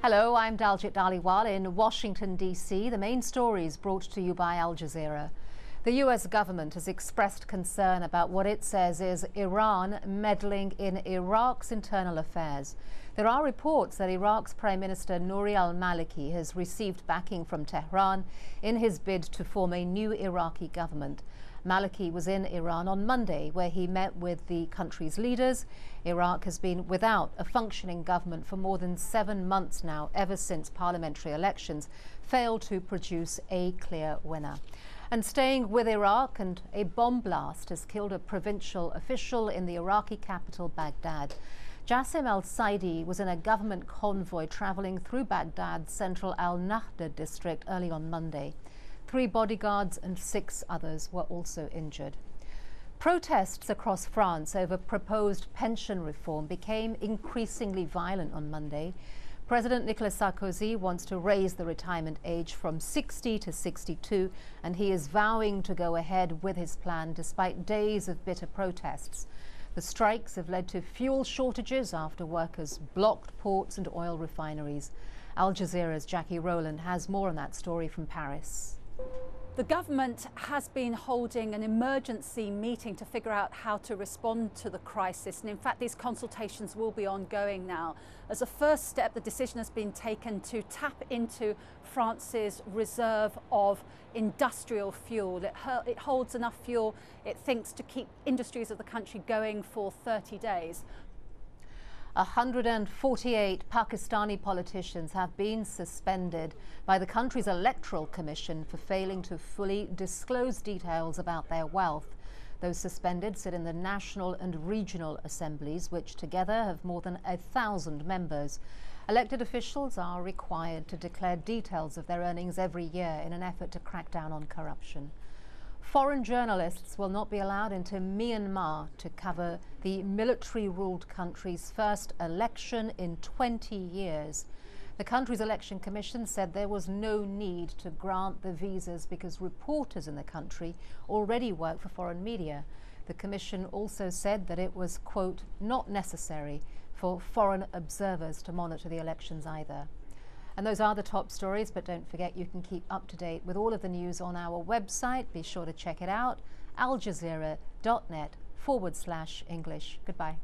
Hello, I'm Daljit Dhaliwal in Washington, D.C. The main stories brought to you by Al Jazeera. The U.S. government has expressed concern about what it says is Iran meddling in Iraq's internal affairs. There are reports that Iraq's Prime Minister Nouri al-Maliki has received backing from Tehran in his bid to form a new Iraqi government. Maliki was in Iran on Monday, where he met with the country's leaders. Iraq has been without a functioning government for more than 7 months now, ever since parliamentary elections failed to produce a clear winner. And staying with Iraq, and a bomb blast has killed a provincial official in the Iraqi capital, Baghdad. Jassim al-Saidi was in a government convoy traveling through Baghdad's central al-Nahda district early on Monday. 3 bodyguards and 6 others were also injured. Protests across France over proposed pension reform became increasingly violent on Monday. President Nicolas Sarkozy wants to raise the retirement age from 60 to 62, and he is vowing to go ahead with his plan despite days of bitter protests. The strikes have led to fuel shortages after workers blocked ports and oil refineries. Al Jazeera's Jackie Rowland has more on that story from Paris. The government has been holding an emergency meeting to figure out how to respond to the crisis. And in fact, these consultations will be ongoing now. As a first step, the decision has been taken to tap into France's reserve of industrial fuel. It holds enough fuel, it thinks, to keep industries of the country going for 30 days. 148 Pakistani politicians have been suspended by the country's electoral commission for failing to fully disclose details about their wealth. Those suspended sit in the national and regional assemblies, which together have more than 1,000 members. Elected officials are required to declare details of their earnings every year in an effort to crack down on corruption. Foreign journalists will not be allowed into Myanmar to cover the military-ruled country's first election in 20 years. The country's election commission said there was no need to grant the visas because reporters in the country already work for foreign media. The commission also said that it was, quote, not necessary for foreign observers to monitor the elections either. And those are the top stories, but don't forget you can keep up to date with all of the news on our website. Be sure to check it out, aljazeera.net/English. Goodbye.